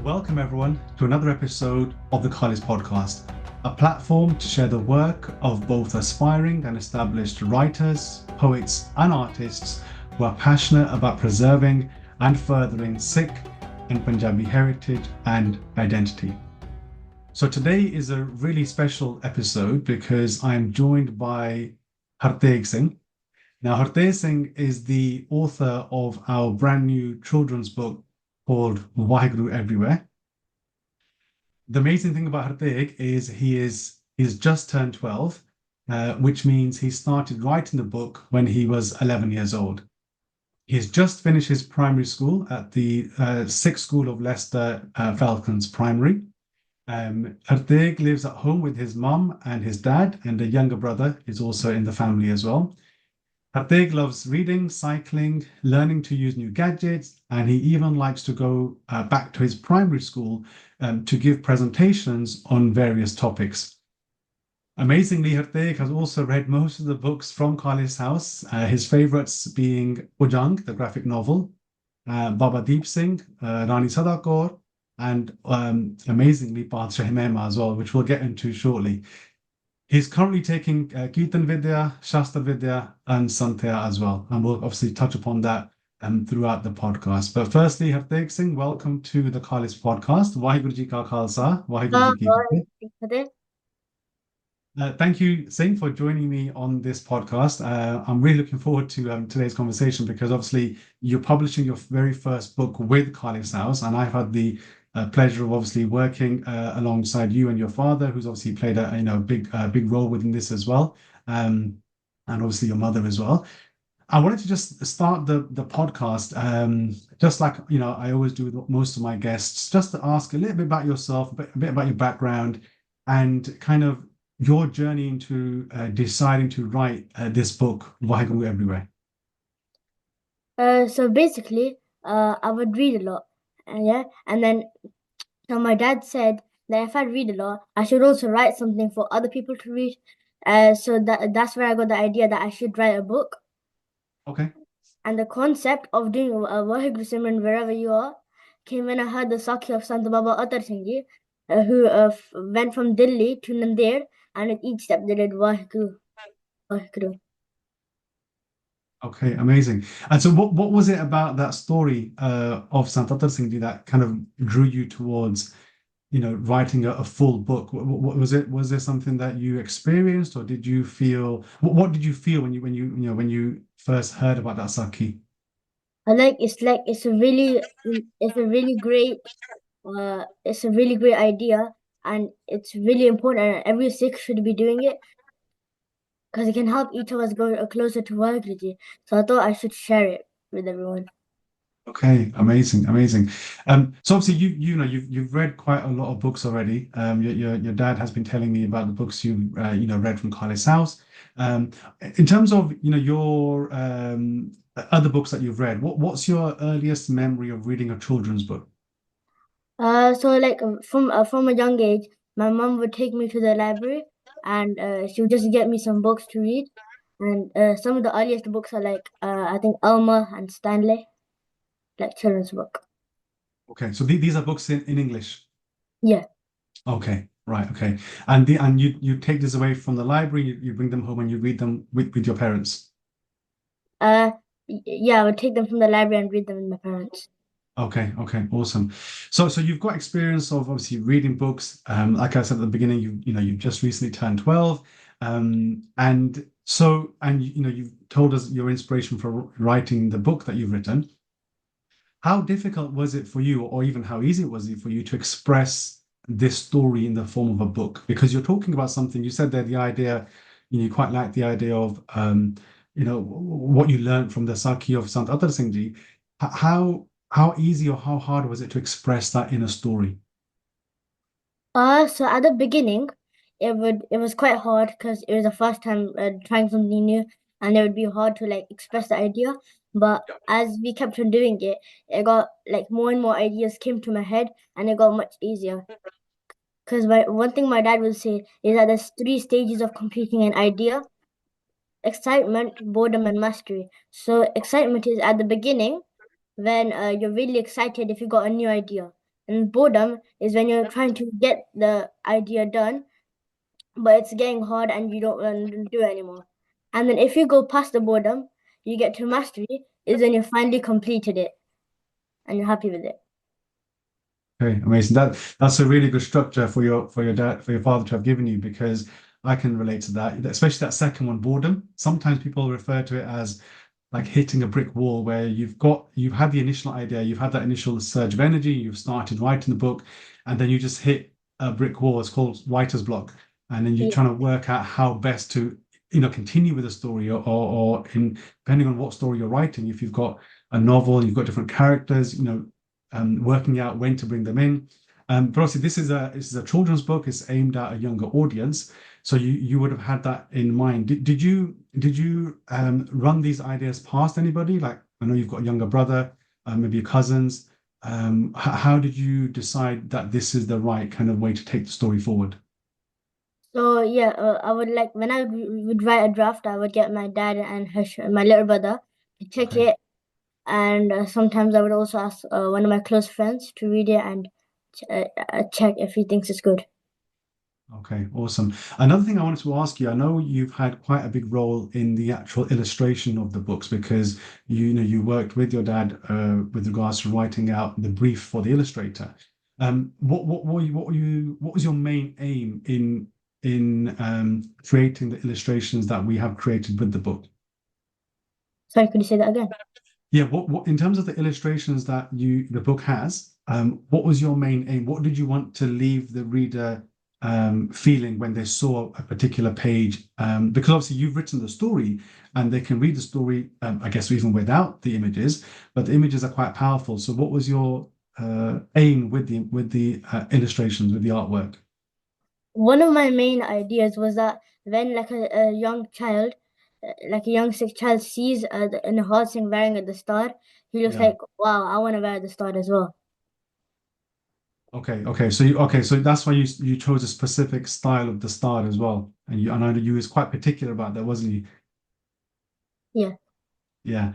Welcome everyone to another episode of the Khalis podcast, a platform to share the work of both aspiring and established writers, poets and artists who are passionate about preserving and furthering Sikh and Punjabi heritage and identity. So today is a really special episode because I'm joined by Harteg Singh. Now, Harteg Singh is the author of our brand new children's book called Vaheguru Everywhere. The amazing thing about Harteg is he's just turned 12, which means he started writing the book when he was 11 years old. He's just finished his primary school at the Sikh School of Leicester Falcons Primary. Harteg lives at home with his mum and his dad, and a younger brother is also in the family as well. Harteg loves reading, cycling, learning to use new gadgets, and he even likes to go back to his primary school to give presentations on various topics. Amazingly, Harteg has also read most of the books from Khalis' house, his favourites being Ujang, the graphic novel, Baba Deep Singh, Rani Sadakaur, and amazingly, Padshah Mehma as well, which we'll get into shortly. He's currently taking Kirtan Vidya, Shastra Vidya, and Santya as well. And we'll obviously touch upon that throughout the podcast. But firstly, Harteg Singh, welcome to the Khalis podcast. Vaheguru Ji Ka Khalsa, Vaheguru Ji Ki Fateh. Thank you, Singh, for joining me on this podcast. I'm really looking forward to today's conversation because obviously you're publishing your very first book with Khalis House, and I've had the pleasure of obviously working alongside you and your father, who's obviously played a big role within this as well, and obviously your mother as well. I wanted to just start the podcast, just like I always do with most of my guests, just to ask a little bit about yourself, a bit about your background, and kind of your journey into deciding to write this book, Vaheguru Everywhere. So basically, I would read a lot, and then so my dad said that if I read a lot, I should also write something for other people to read. So that's where I got the idea that I should write a book. Okay. And the concept of doing a Vaheguru Simran wherever you are came when I heard the Sakhi of Sant Baba Atar Singh Ji, who went from Delhi to Nandir, and at each step they did Vaheguru, Vaheguru. Okay, amazing. And so what was it about that story of Sant Atar Singh Ji that kind of drew you towards, writing a full book? What was it? Was there something that you experienced, or did you feel? What did you feel when you first heard about that Sakhi? It's a really great idea, and it's really important, and every Sikh should be doing it because it can help each of us go closer to Vaheguru. So I thought I should share it with everyone. Okay, amazing. So obviously you've read quite a lot of books already. Your dad has been telling me about the books you read from Khalis House. In terms of your other books that you've read, what's your earliest memory of reading a children's book? From a young age, my mom would take me to the library, and she would just get me some books to read. And some of the earliest books are I think Elmer and Stanley, like children's book. Okay, so these are books in English. Yeah. Okay, right. Okay, and you take this away from the library, you bring them home and you read them with your parents. Yeah, I would take them from the library and read them with my parents. Okay, awesome. So you've got experience of obviously reading books. Like I said at the beginning, you've just recently turned 12. And you've told us your inspiration for writing the book that you've written. How difficult was it for you, or even how easy was it for you to express this story in the form of a book? Because you're talking about something, you said there the idea, you quite like the idea of what you learned from the Sakhi of Sant Atar Singh Ji. How easy or how hard was it to express that in a story? So at the beginning, it was quite hard because it was the first time trying something new, and it would be hard to express the idea. But as we kept on doing it, it got more and more ideas came to my head, and it got much easier. Because one thing my dad would say is that there's 3 stages of completing an idea: excitement, boredom, and mastery. So excitement is at the beginning when you're really excited if you got a new idea. And boredom is when you're trying to get the idea done, but it's getting hard and you don't want to do it anymore. And then if you go past the boredom, you get to mastery, is when you finally completed it and you're happy with it. Okay, amazing. That's a really good structure for your dad for your father to have given you because I can relate to that, especially that second one, boredom. Sometimes people refer to it as like hitting a brick wall where you've had the initial idea, you've had that initial surge of energy, you've started writing the book, and then you just hit a brick wall. It's called writer's block, and then you're Yeah. trying to work out how best to continue with the story or in depending on what story you're writing. If you've got a novel, you've got different characters, working out when to bring them in. But obviously, this is a children's book. It's aimed at a younger audience. So you would have had that in mind. Did you run these ideas past anybody? Like I know you've got a younger brother, maybe your cousins. How did you decide that this is the right kind of way to take the story forward? So yeah, I would like when I would write a draft, I would get my dad and my little brother to check Okay. it, and sometimes I would also ask one of my close friends to read it and check if he thinks it's good. Okay, awesome. Another thing I wanted to ask you, I know you've had quite a big role in the actual illustration of the books because you worked with your dad with regards to writing out the brief for the illustrator. What was your main aim in creating the illustrations that we have created with the book? Sorry, could you say that again? Yeah, what in terms of the illustrations that the book has, what was your main aim? What did you want to leave the reader feeling when they saw a particular page? Because obviously you've written the story and they can read the story, I guess even without the images, but the images are quite powerful. So what was your aim with the illustrations, with the artwork? One of my main ideas was that when like a young child, like a young sick child sees in a horsing wearing the star, he looks Yeah. like, wow, I want to wear the star as well. Okay. So that's why you chose a specific style of the star as well. And I know you was quite particular about that, wasn't you? Yeah. Yeah.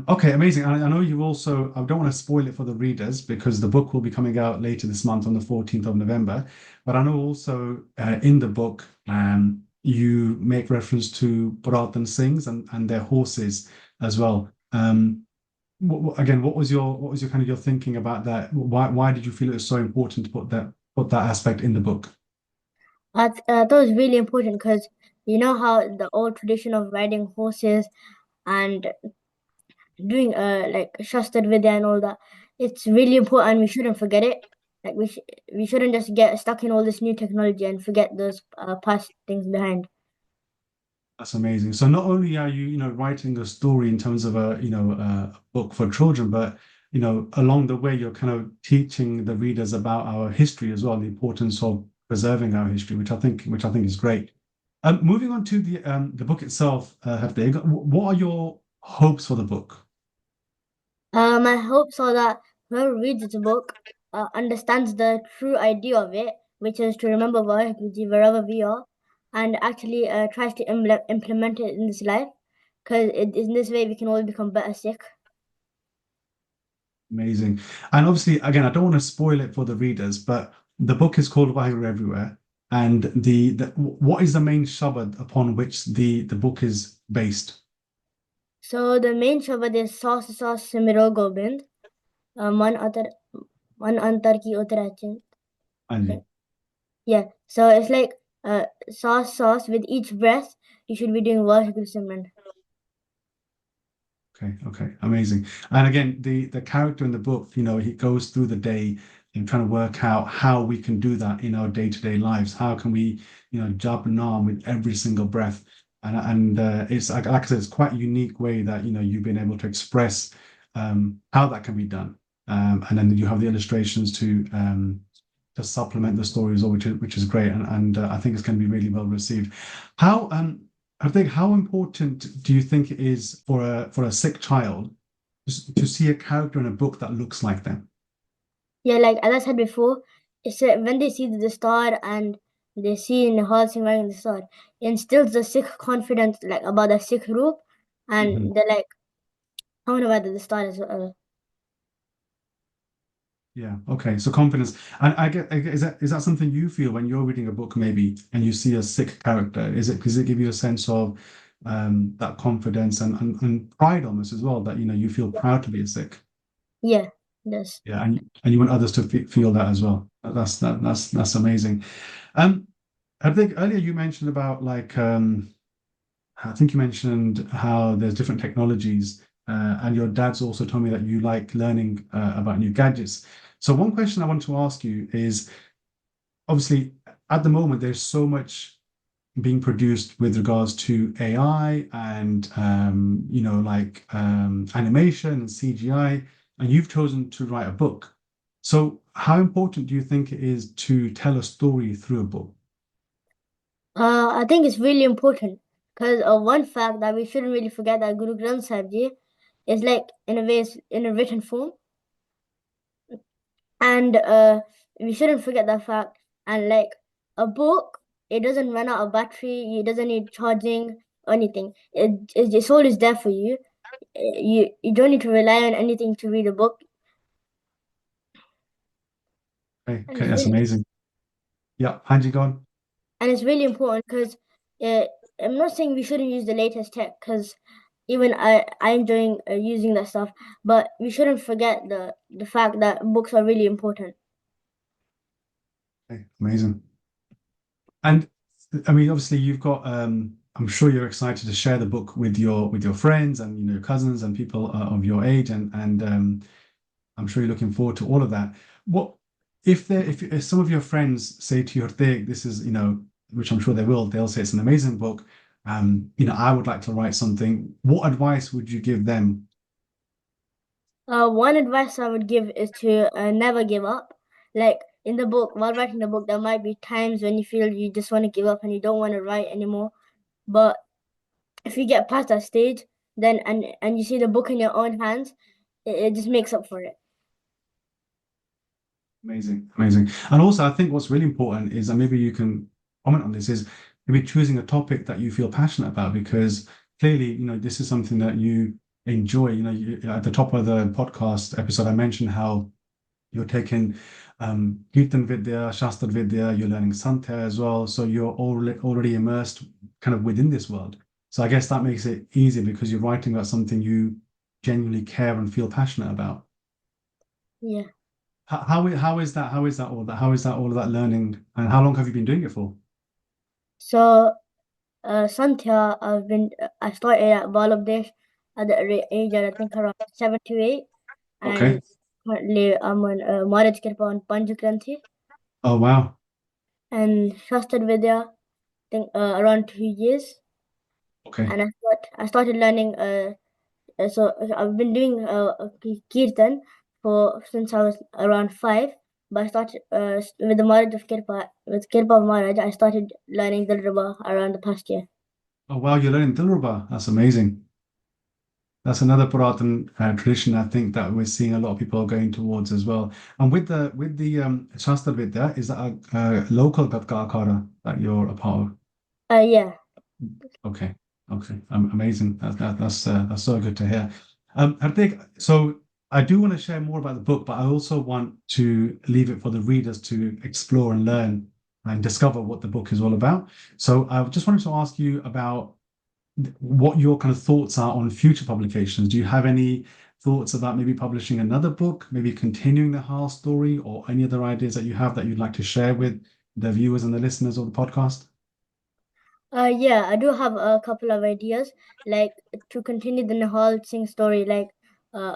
Okay, amazing. I know you also, I don't want to spoil it for the readers because the book will be coming out later this month on the 14th of November. But I know also in the book, you make reference to Bharat Singhs and their horses as well. Again, what was your kind of your thinking about that? Why did you feel it was so important to put that aspect in the book? I thought it was really important because you know how the old tradition of riding horses and doing like Shastra Vidya and all that, it's really important and we shouldn't forget it. Like we shouldn't just get stuck in all this new technology and forget those past things behind. That's amazing. So not only are you writing a story in terms of a book for children, but along the way you're kind of teaching the readers about our history as well, the importance of preserving our history, which I think is great. Moving on to the book itself, Harteg, what are your hopes for the book? My hopes are that whoever reads the book understands the true idea of it, which is to remember Vaheguru wherever we are, and actually tries to implement it in this life, because in this way we can all become better Sikh. Amazing. And obviously, again, I don't want to spoil it for the readers, but the book is called Vaheguru Everywhere. And what is the main shabad upon which the book is based? So the main shabad is Saas Saas Simiro Gobind, Man Atar Man Antar Ki Utarachin. Anji. Yeah, so it's like sauce with each breath. You should be doing Vaheguru Simran. Okay, amazing. And again, the character in the book, he goes through the day and trying to work out how we can do that in our day-to-day lives. How can we, jab naam with every single breath? And it's like I said, it's quite a unique way that you've been able to express how that can be done. And then you have the illustrations to supplement the story as well, which is great. And I think it's going to be really well received. How I think how important do you think it is for a sick child to see a character in a book that looks like them? Yeah, like as I said before, it's when they see the star and they see Nihal Singh wearing the star, it instills the Sikh confidence like about the Sikh group, Mhm. and they're like, I want to wear the star as well. Yeah. Okay. So confidence, and is that something you feel when you're reading a book maybe and you see a sick character? Does it give you a sense of that confidence and pride almost as well that you feel proud to be a sick? Yeah, yes. Yeah, and you want others to feel that as well. That's amazing. Um, I think earlier you mentioned about like I think you mentioned how there's different technologies, and your dad's also told me that you like learning about new gadgets. So one question I want to ask you is, obviously, at the moment, there's so much being produced with regards to AI and like animation and CGI, and you've chosen to write a book. So how important do you think it is to tell a story through a book? I think it's really important because one fact that we shouldn't really forget that Guru Granth Sahib Ji is like in a way it's in a written form, and we shouldn't forget that fact. And like a book, it doesn't run out of battery. It doesn't need charging or anything. It's always there for you. You don't need to rely on anything to read a book, Okay, and okay, that's amazing. Yeah, Hanji gone. it's really important because uh, I'm not saying we shouldn't use the latest tech because even I enjoying using that stuff, but we shouldn't forget the fact that books are really important. Okay, amazing. And I mean, obviously, you've got. I'm sure you're excited to share the book with your friends and your cousins and people of your age, and I'm sure you're looking forward to all of that. What if some of your friends say to you, "Harteg, this is which I'm sure they will. They'll say it's an amazing book. I would like to write something. What advice would you give them? One advice I would give is to never give up. Like in the book, while writing the book, there might be times when you feel you just want to give up and you don't want to write anymore. But if you get past that stage, then and you see the book in your own hands, it just makes up for it. Amazing, amazing. And also, I think what's really important is, and maybe you can comment on this, is maybe choosing a topic that you feel passionate about, because clearly, this is something that you enjoy. At the top of the podcast episode, I mentioned how you're taking Kirtan Vidya, Shastra Vidya, you're learning Santya as well. So you're already immersed kind of within this world. So I guess that makes it easier because you're writing about something you genuinely care and feel passionate about. Yeah. How is that all of that learning, and how long have you been doing it for? So Santya, I started at Bangladesh at the age of I think around 7 to 8, and Okay. currently I'm on Maharaj Kripa on Panchakranti Oh wow. and Shastra Vidya. I think around 2 years, Okay. and I started learning. So I've been doing kirtan for since I was around 5. But I started with the Maharaj of Kirpa with Kirpa of Maharaj. I started learning Dilruba around the past year. Oh wow, you're learning Dilruba. That's amazing. That's another Puratan tradition I think that we're seeing a lot of people going towards as well. And with the Shastra Vidya, is that a local Gatkara that you're a part of? Yeah. Okay, okay, amazing. That's so good to hear. I think so. I do want to share more about the book, but I also want to leave it for the readers to explore and learn and discover what the book is all about. So I just wanted to ask you about what your kind of thoughts are on future publications. Do you have any thoughts about maybe publishing another book, maybe continuing the Hal story, or any other ideas that you have that you'd like to share with the viewers and the listeners of the podcast? Yeah, I do have a couple of ideas, like to continue the Nihal Singh story, like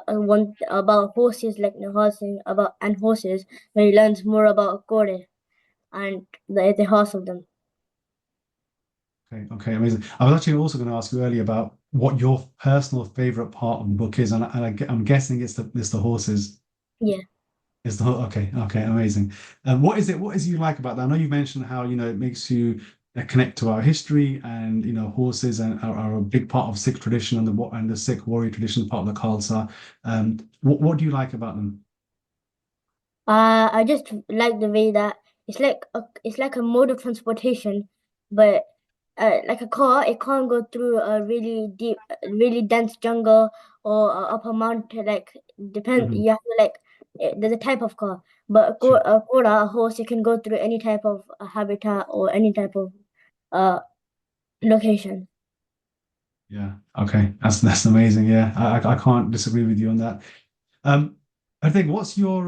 one about horses, like Nihal Singh about and horses, where he learns more about Kore and the itihas of them. Okay, okay, amazing. I was actually also going to ask you earlier about what your personal favorite part of the book is, I'm guessing it's the horses. Yeah. Okay, okay, amazing. What is it? What is you like about that? I know you mentioned how it makes you connect to our history, and horses are a big part of Sikh tradition, and the Sikh warrior tradition, part of the Khalsa. What do you like about them? I just like the way that it's like a mode of transportation, but like a car, it can't go through a really deep, really dense jungle or up a mountain. Like depend, Mhm. you have to like there's a type of car, but Sure. a Quora, a horse, you can go through any type of habitat or any type of uh location. Yeah. Okay. That's amazing. Yeah. I can't disagree with you on that. Um, I think what's your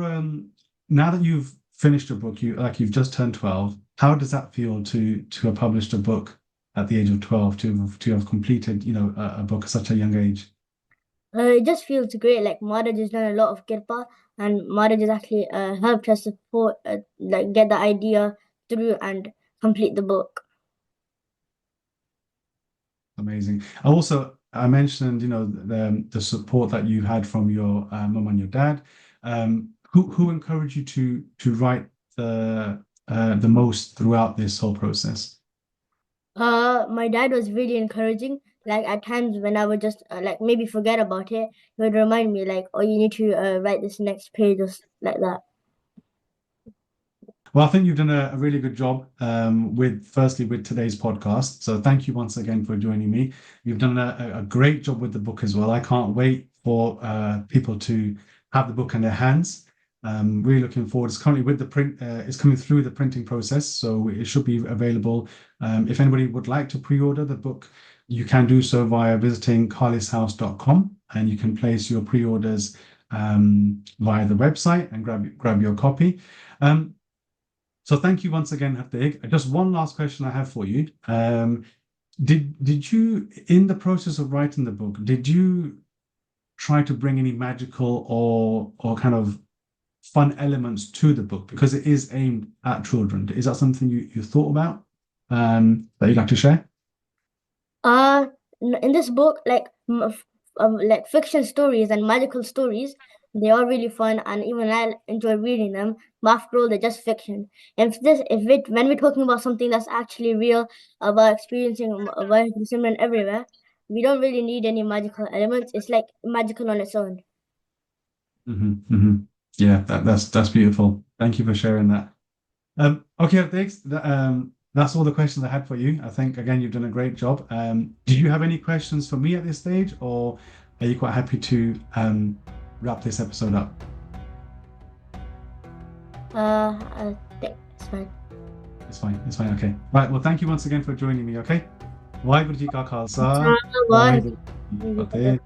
now that you've finished a book, you've just turned 12, how does that feel to have published a book at the age of 12, to have completed, a book at such a young age? It just feels great. Like Marriage has done a lot of kirpa, and Marriage has actually helped us support, like get the idea through and complete the book. Amazing. I mentioned, the support that you had from your mum and your dad. Who encouraged you to write the most throughout this whole process? My dad was really encouraging. Like at times when I would just like maybe forget about it, he would remind me like, "Oh, you need to write this next page," or like that. Well, I think you've done a really good job firstly with today's podcast. So thank you once again for joining me. You've done a great job with the book as well. I can't wait for people to have the book in their hands. Really looking forward. It's currently with the print. It's coming through the printing process, so it should be available. If anybody would like to pre-order the book, you can do so via visiting khalishouse.com, and you can place your pre-orders via the website and grab your copy. So thank you once again, Harteg. Just one last question I have for you. Did you, in the process of writing the book, did you try to bring any magical or kind of fun elements to the book, because it is aimed at children? Is that something you thought about that you'd like to share? Uh, in this book, like fiction stories and magical stories, they are really fun, and even I enjoy reading them. But after all, they're just fiction. When we're talking about something that's actually real, about experiencing Vaheguru Simran everywhere, we don't really need any magical elements. It's like magical on its own. Yeah, that's beautiful. Thank you for sharing that. Okay, thanks. That's all the questions I had for you. I think again you've done a great job. Do you have any questions for me at this stage, or are you quite happy to wrap this episode up? I think it's fine. It's fine. It's fine. Okay. Right. Well, thank you once again for joining me. Okay. Waheguru Ji Ka Khalsa, Bye. Waheguru Ji Ki Fateh.